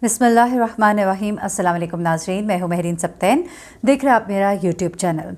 बिस्मिल्लाहिर्रहमानिर्रहीम। अस्सलाम वालेकुम नाज़रीन, मैं हूँ महरीन सब्तैन। देख रहे हैं आप मेरा यूट्यूब चैनल।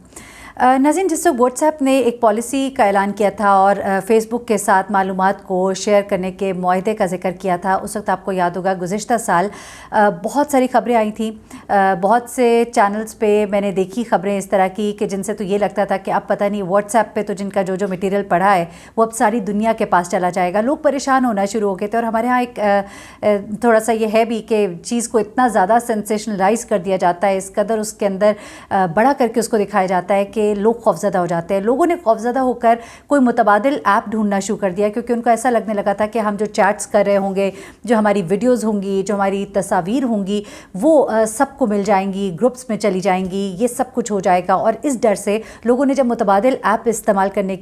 नाज़रीन, जिस वक्त व्हाट्सएप ने एक पॉलिसी का ऐलान किया था और फ़ेसबुक के साथ मालूमात को शेयर करने के मुआहदे का जिक्र किया था, उस वक्त आपको याद होगा गुज़िश्ता साल बहुत सारी ख़बरें आई थी। बहुत से चैनल्स पे मैंने देखी ख़बरें इस तरह की कि जिनसे तो ये लगता था कि अब पता नहीं व्हाट्सएप पे तो जिनका जो मटीरियल पड़ा है वो अब सारी दुनिया के पास चला जाएगा। लोग परेशान होना शुरू हो गए थे और हमारे यहाँ एक थोड़ा सा ये है भी कि चीज़ को इतना ज़्यादा सेंसेशनलाइज कर दिया जाता है, इस कदर उसके अंदर बड़ा करके उसको दिखाया जाता है कि लोग खौफज़दा हो जाते हैं। लोगों ने खौफज़दा होकर कोई मुतबादिल ऐप ढूंढना शुरू कर दिया, क्योंकि उनको ऐसा लगने लगा था कि हम जो चैट्स कर रहे होंगे, जो हमारी वीडियोज़ होंगी, जो हमारी तस्वीर होंगी, वो सबको मिल जाएंगी, ग्रुप्स में चली जाएंगी, ये सब कुछ हो जाएगा। और इस डर से लोगों ने जब मुतबादिल ऐप इस्तेमाल करने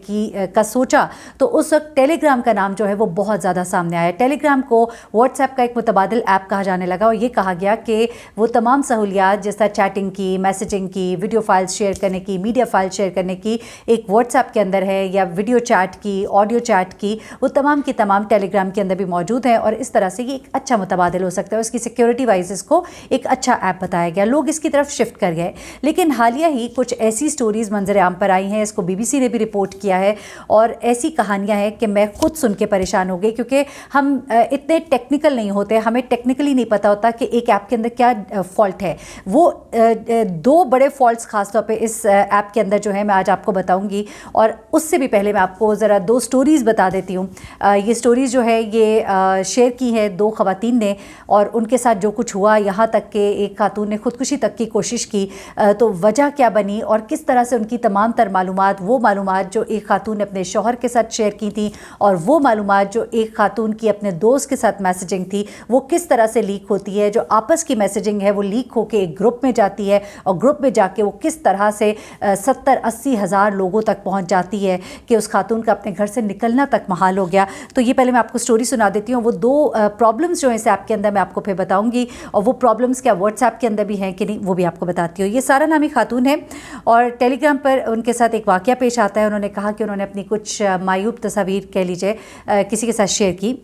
का सोचा तो उस वक्त टेलीग्राम का नाम जो है वो बहुत ज़्यादा सामने आया। टेलीग्राम को व्हाट्सएप का एक मुतबादिल ऐप कहा जाने लगा और ये कहा गया कि वो तमाम सहूलियात जैसा चैटिंग की, मैसेजिंग की, वीडियो फाइल्स शेयर करने की, मीडिया फाइल शेयर करने की एक व्हाट्सएप के अंदर है, या वीडियो चैट की, ऑडियो चैट की, वो तमाम की तमाम टेलीग्राम के अंदर भी मौजूद है। और इस तरह से ये एक अच्छा मुतबादिल हो सकता है। उसकी सिक्योरिटी वाइज इसको एक अच्छा ऐप बताया गया, लोग इसकी तरफ शिफ्ट कर गए। लेकिन हालिया ही कुछ ऐसी स्टोरीज़ मंजर आम पर आई हैं, इसको BBC ने भी रिपोर्ट किया है, और ऐसी कहानियाँ हैं कि मैं खुद सुन के परेशान हो गई, क्योंकि हम इतने टेक्निकल नहीं होते, हमें टेक्निकली नहीं पता होता कि एक ऐप के अंदर क्या फ़ॉल्ट है। वो दो बड़े फ़ॉल्ट्स ख़ासतौर पे इस ऐप के अंदर जो है मैं आज आपको बताऊंगी। और उससे भी पहले मैं आपको ज़रा दो स्टोरीज़ बता देती हूँ। ये स्टोरीज़ जो है ये शेयर की है दो ख़वातीन ने, और उनके साथ जो कुछ हुआ, यहाँ तक कि एक खातून ने ख़ुदकुशी तक की कोशिश की, तो वजह क्या बनी और किस तरह से उनकी तमाम तर मालूमात, वो मालूमात जो एक खातून ने अपने शौहर के साथ शेयर की थी, और वो मालूमात जो एक खातून की अपने दोस्त के साथ मैसेजिंग थी, वो किस तरह से लीक होती है। जो आपस की मैसेजिंग है वो लीक होकर एक ग्रुप में जाती है, और ग्रुप में जाके वो किस तरह से 70-80 हज़ार लोगों तक पहुंच जाती है कि उस खातून का अपने घर से निकलना तक महाल हो गया। तो ये पहले मैं आपको स्टोरी सुना देती हूँ। वो दो प्रॉब्लम्स जो हैं इस ऐप के अंदर मैं आपको फिर बताऊंगी, और वो प्रॉब्लम्स क्या व्हाट्सएप के अंदर भी हैं कि नहीं वो भी आपको बताती हूँ। ये सारा नामी खातून है और टेलीग्राम पर उनके साथ एक वाक़या पेश आता है। उन्होंने कहा कि उन्होंने अपनी कुछ मायूब तस्वीर कह लीजिए किसी के साथ शेयर की,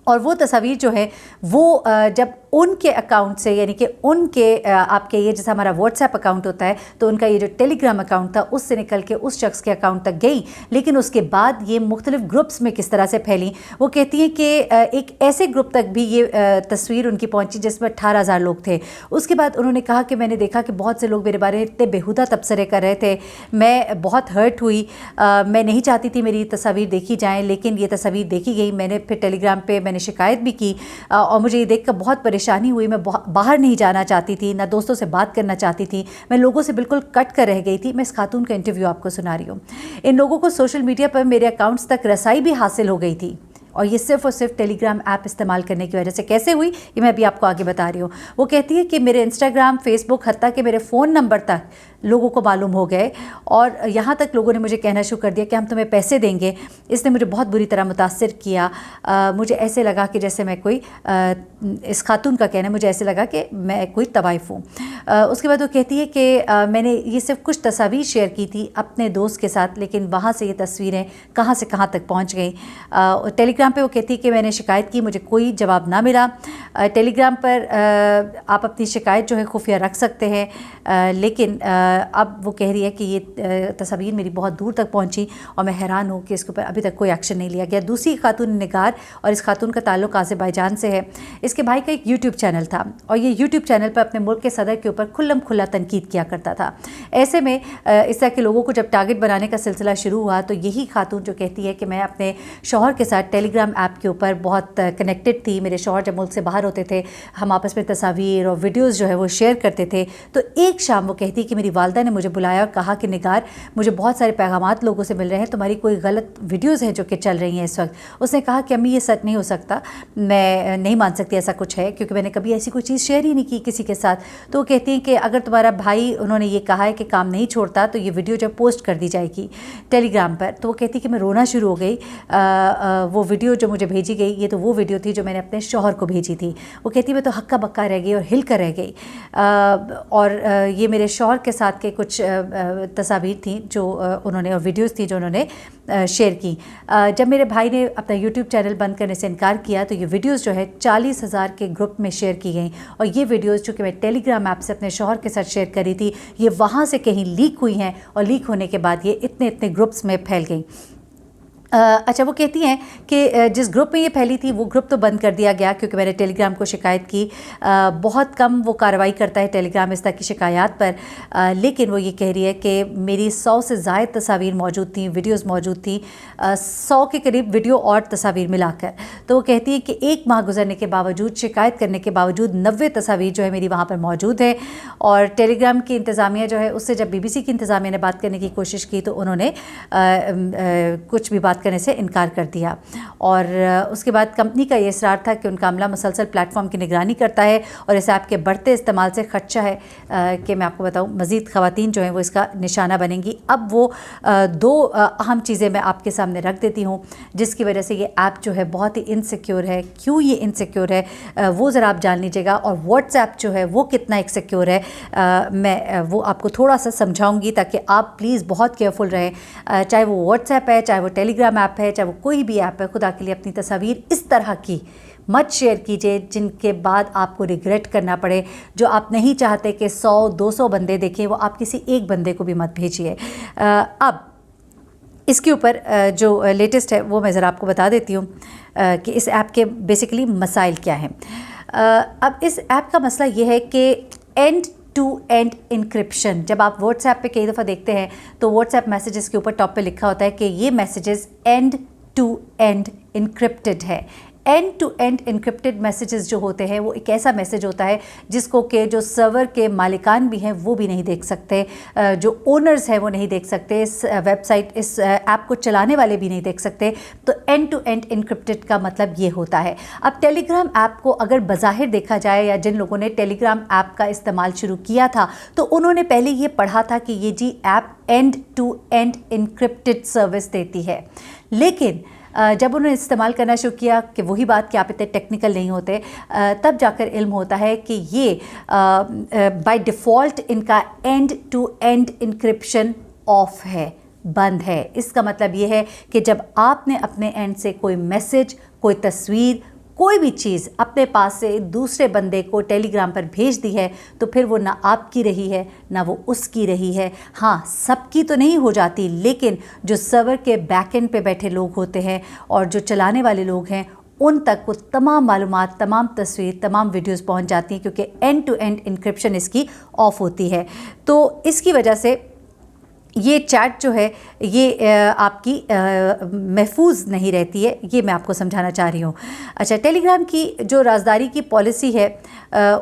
और वो तस्वीर जो है वो जब उनके अकाउंट से, यानी कि उनके आपके ये जैसा हमारा व्हाट्सएप अकाउंट होता है, तो उनका ये जो टेलीग्राम अकाउंट था उससे निकल के उस शख्स के अकाउंट तक गई। लेकिन उसके बाद ये मुख्तलिफ ग्रुप्स में किस तरह से फैली। वो कहती हैं कि एक ऐसे ग्रुप तक भी ये तस्वीर उनकी पहुंची जिसमें 18,000 लोग थे। उसके बाद उन्होंने कहा कि मैंने देखा कि बहुत से लोग मेरे बारे में इतने बेहुदा तबसरे कर रहे थे, मैं बहुत हर्ट हुई। मैं नहीं चाहती थी मेरी तस्वीर देखी जाए, लेकिन ये तस्वीर देखी गई। मैंने फिर टेलीग्राम पर मैंने शिकायत भी की, और मुझे ये देख कर बहुत परेशानी हुई। मैं बाहर नहीं जाना चाहती थी, ना दोस्तों से बात करना चाहती थी, मैं लोगों से बिल्कुल कट कर रह गई थी। मैं इस खातून का इंटरव्यू आपको सुना रही हूँ। इन लोगों को सोशल मीडिया पर मेरे अकाउंट्स तक रसाई भी हासिल हो गई थी, और ये सिर्फ़ और सिर्फ टेलीग्राम ऐप इस्तेमाल करने की वजह से। कैसे हुई ये मैं अभी आपको आगे बता रही हूँ। वो कहती है कि मेरे इंस्टाग्राम, फेसबुक, हत्ता कि मेरे फ़ोन नंबर तक लोगों को मालूम हो गए, और यहाँ तक लोगों ने मुझे कहना शुरू कर दिया कि हम तुम्हें पैसे देंगे। इसने मुझे बहुत बुरी तरह मुतासिर किया। मुझे ऐसे लगा कि जैसे मैं कोई इस खातून का कहना, मुझे ऐसे लगा कि मैं कोई तवाइफ हूँ। उसके बाद वो कहती है कि मैंने ये सिर्फ कुछ तस्वीर शेयर की थी अपने दोस्त के साथ, लेकिन वहाँ से ये तस्वीरें कहाँ से कहाँ तक पहुँच गई। टेलीग्राम पे वो कहती है कि मैंने शिकायत की, मुझे कोई जवाब ना मिला। टेलीग्राम पर आप अपनी शिकायत जो है खुफिया रख सकते हैं, लेकिन अब वो कह रही है कि ये तस्वीर मेरी बहुत दूर तक पहुंची, और मैं हैरान हूँ कि इसके ऊपर अभी तक कोई एक्शन नहीं लिया गया। दूसरी खातून निगार, और इस खातून का ताल्लुक आज़रबाईजान से है। इसके भाई का एक यूट्यूब चैनल था, और ये यूट्यूब चैनल पर अपने मुल्क के सदर के ऊपर खुल्लम खुल्ला तनकीद किया करता था। ऐसे में इस तरह के लोगों को जब टारगेट बनाने का सिलसिला शुरू हुआ, तो यही खातून जो कहती है कि मैं अपने शौहर के साथ टेलीग्राम ऐप के ऊपर बहुत कनेक्टेड थी। मेरे शौहर जब मुल्क से बाहर होते थे, हम आपस में तस्वीर और वीडियोज़ जो है वो शेयर करते थे। तो एक शाम वो कहती है कि मेरी वालदा ने मुझे बुलाया और कहा कि निगार, मुझे बहुत सारे पैगामात लोगों से मिल रहे हैं, तुम्हारी कोई गलत वीडियोज़ हैं जो कि चल रही हैं इस वक्त। उसने कहा कि अम्मी ये सच नहीं हो सकता, मैं नहीं मान सकती ऐसा कुछ है, क्योंकि मैंने कभी ऐसी कोई चीज़ शेयर ही नहीं की किसी के साथ। तो वो कहती हैं कि अगर तुम्हारा भाई, उन्होंने ये कहा है कि काम नहीं छोड़ता, तो ये वीडियो जब पोस्ट कर दी जाएगी टेलीग्राम पर। तो वो कहती कि मैं रोना शुरू हो गई। वो वीडियो जो मुझे भेजी गई, ये तो वो वीडियो थी जो मैंने अपने शौहर को भेजी थी। वो कहती मैं तो हक्का बक्का रह गई और हिल कर रह गई। और ये मेरे शौहर के साथ के कुछ तस्वीर थी जो उन्होंने और वीडियोस थी जो उन्होंने शेयर की। जब मेरे भाई ने अपना यूट्यूब चैनल बंद करने से इनकार किया तो ये वीडियोस जो है 40,000 के ग्रुप में शेयर की गई, और ये वीडियोस जो कि मैं टेलीग्राम ऐप से अपने शौहर के साथ शेयर करी थी, ये वहाँ से कहीं लीक हुई हैं, और लीक होने के बाद ये इतने इतने ग्रुप्स में फैल गई। अच्छा, वो कहती हैं कि जिस ग्रुप में ये फैली थी वो ग्रुप तो बंद कर दिया गया क्योंकि मैंने टेलीग्राम को शिकायत की। बहुत कम वो कार्रवाई करता है टेलीग्राम इस तरह की शिकायत पर, लेकिन वो ये कह रही है कि मेरी 100 से ज़ायद तस्वीर मौजूद थी, वीडियोस मौजूद थी, 100 के करीब वीडियो और तस्वीर मिलाकर। तो वो कहती है कि 1 माह गुजरने के बावजूद, शिकायत करने के बावजूद 90 तस्वीर जो है मेरी वहाँ पर मौजूद है। और टेलीग्राम की इंतज़ामिया जो है उससे जब BBC की इंतज़ामिया ने बात करने की कोशिश की तो उन्होंने कुछ भी बात करने से इनकार कर दिया। और उसके बाद कंपनी का ये इसरार था कि उनका अमला मुसलसल प्लेटफॉर्म की निगरानी करता है और इस ऐप के बढ़ते इस्तेमाल से खदशा है कि मैं आपको बताऊं मज़ीद ख़वातीन जो हैं वो इसका निशाना बनेंगी। अब वो 2 अहम चीज़ें मैं आपके सामने रख देती हूँ जिसकी वजह से ये ऐप जो है बहुत ही इनसिक्योर है। क्यों ये इनसिक्योर है वो ज़रा आप जान लीजिएगा, और व्हाट्सएप जो है वो कितना इनसिक्योर है मैं वो आपको थोड़ा सा समझाऊँगी ताकि आप प्लीज़ बहुत केयरफुल रहें। चाहे वो व्हाट्सएप है, चाहे वो टेलीग्राम ऐप है, चाहे वो कोई भी ऐप है, खुदा के लिए अपनी तस्वीर इस तरह की मत शेयर कीजिए जिनके बाद आपको रिग्रेट करना पड़े। जो आप नहीं चाहते कि 100-200 बंदे देखें, वो आप किसी एक बंदे को भी मत भेजिए। अब इसके ऊपर जो लेटेस्ट है वो मैं ज़रा आपको बता देती हूँ कि इस ऐप के बेसिकली मसाइल क्या हैं। अब इस ऐप का मसला ये है कि एंड टू एंड इंक्रिप्शन, जब आप व्हाट्सएप पे कई दफ़ा देखते हैं तो व्हाट्सएप मैसेजेस के ऊपर टॉप पे लिखा होता है कि ये messages end to end encrypted है। End to end encrypted messages जो होते हैं वो एक ऐसा मैसेज होता है जिसको कि जो सर्वर के मालिकान भी हैं वो भी नहीं देख सकते, जो ओनर्स हैं वो नहीं देख सकते, इस वेबसाइट इस ऐप को चलाने वाले भी नहीं देख सकते। तो एंड टू एंड इंक्रिप्टेड का मतलब ये होता है। अब टेलीग्राम ऐप को अगर बज़ाहिर देखा जाए या जिन लोगों ने टेलीग्राम ऐप का इस्तेमाल शुरू किया था तो उन्होंने पहले ये पढ़ा था कि ये जी app end to end encrypted service देती है, लेकिन जब उन्होंने इस्तेमाल करना शुरू किया कि वही बात कि आप इतने टेक्निकल नहीं होते, तब जाकर इल्म होता है कि ये बाय डिफ़ॉल्ट इनका end to end encryption off है, बंद है। इसका मतलब ये है कि जब आपने अपने एंड से कोई मैसेज, कोई तस्वीर, कोई भी चीज़ अपने पास से दूसरे बंदे को टेलीग्राम पर भेज दी है तो फिर वो ना आपकी रही है ना वो उसकी रही है। हाँ, सबकी तो नहीं हो जाती, लेकिन जो सर्वर के बैकएंड पे बैठे लोग होते हैं और जो चलाने वाले लोग हैं उन तक वो तमाम मालूमात, तमाम तस्वीर, तमाम वीडियोस पहुंच जाती हैं क्योंकि एंड टू एंड इंक्रिप्शन इसकी ऑफ होती है। तो इसकी वजह से ये चैट जो है ये आपकी महफूज नहीं रहती है, ये मैं आपको समझाना चाह रही हूँ। अच्छा, टेलीग्राम की जो राजदारी की पॉलिसी है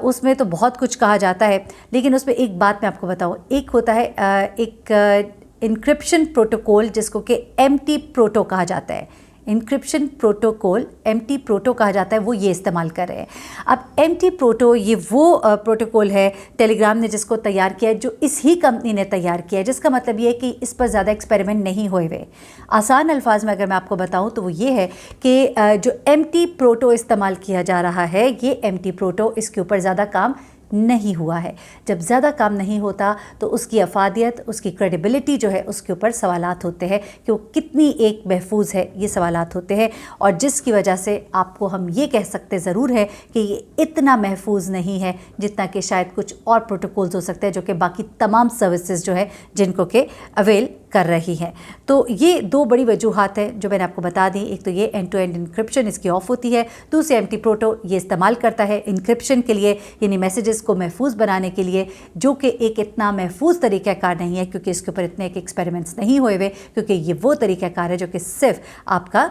उसमें तो बहुत कुछ कहा जाता है, लेकिन उसमें एक बात मैं आपको बताऊँ। एक होता है एक इंक्रिप्शन प्रोटोकॉल जिसको कि MT प्रोटो कहा जाता है। इंक्रिप्शन प्रोटोकॉल MT प्रोटो कहा जाता है, वो ये इस्तेमाल कर रहे हैं। अब MT प्रोटो ये वो प्रोटोकॉल है टेलीग्राम ने जिसको तैयार किया है, जो इस ही कंपनी ने तैयार किया है, जिसका मतलब ये है कि इस पर ज़्यादा एक्सपेरिमेंट नहीं हुए हुए। आसान अल्फाज में अगर मैं आपको बताऊं तो वो ये है कि जो MT प्रोटो इस्तेमाल किया जा रहा है, ये MT प्रोटो, इसके ऊपर ज़्यादा काम नहीं हुआ है। जब ज़्यादा काम नहीं होता तो उसकी अफादियत, उसकी क्रेडिबिलिटी जो है उसके ऊपर सवालात होते हैं कि वो कितनी एक महफूज है, ये सवालात होते हैं। और जिसकी वजह से आपको हम ये कह सकते ज़रूर है कि ये इतना महफूज नहीं है जितना कि शायद कुछ और प्रोटोकॉल्स हो सकते हैं जो कि बाकी तमाम सर्विसेज जो है जिनको के अवेल कर रही हैं। तो ये 2 बड़ी वजूहात हैं जो मैंने आपको बता दी। एक तो ये एंड टू एंड इंक्रिप्शन इसकी ऑफ होती है, दूसरे MT प्रोटो ये इस्तेमाल करता है इंक्रिप्शन के लिए, यानी मैसेजेस को महफूज बनाने के लिए, जो कि एक इतना महफूज तरीक़ाकार नहीं है क्योंकि इसके ऊपर इतने एक एक्सपेरिमेंट्स नहीं हुए हुए, क्योंकि ये वो तरीक़ाकार है जो कि सिर्फ आपका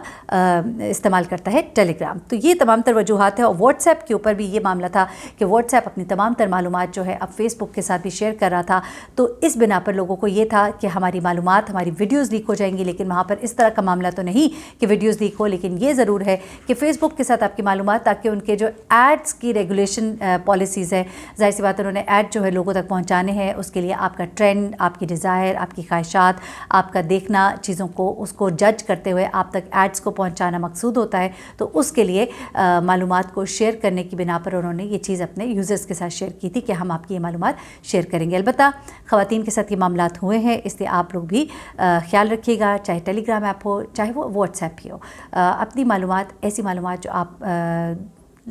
इस्तेमाल करता है टेलीग्राम। तो ये तमाम तर वजूहात है। और व्हाट्सएप के ऊपर भी ये मामला था कि व्हाट्सएप अपनी तमाम तर मालूमात जो है अब फेसबुक के साथ भी शेयर कर रहा था, तो इस बिना पर लोगों को ये था कि हमारी मालूमात मालूमात, हमारी वीडियोज़ लीक हो जाएंगी, लेकिन वहाँ पर इस तरह का मामला तो नहीं कि वीडियोज़ लीक हो। लेकिन ये ज़रूर है कि फ़ेसबुक के साथ आपकी मालूमात, ताकि उनके जो एड्स की रेगुलेशन पॉलिसीज़ है, ज़ाहिर सी बात है उन्होंने ऐड जो है लोगों तक पहुँचाने हैं, उसके लिए आपका ट्रेंड, आपकी डिज़ायर, आपकी ख्वाहिशात, आपका देखना चीज़ों को, उसको जज करते हुए आप तक एड्स को पहुँचाना मकसूद होता है। तो उसके लिए मालूमात को शेयर करने की बिना पर उन्होंने ये चीज़ अपने यूज़र्स के साथ शेयर की थी कि हम आपकी ये मालूमात शेयर करेंगे। अलबत्ता ख़वातीन के साथ ये मामलात हुए हैं, इसलिए आप लोग भी ख्याल रखिएगा, चाहे टेलीग्राम ऐप हो, चाहे वो व्हाट्सएप ही हो। अपनी मालूमात, ऐसी मालूमात जो आप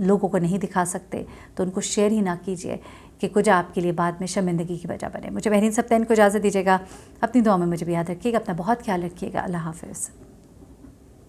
लोगों को नहीं दिखा सकते, तो उनको शेयर ही ना कीजिए कि कुछ आपके लिए बाद में शर्मिंदगी की वजह बने। मुझे महरीन सप्तैन को इजाज़त दीजिएगा। अपनी दुआ में मुझे भी याद रखिएगा, अपना बहुत ख्याल रखिएगा। अल्लाह हाफ़िज़।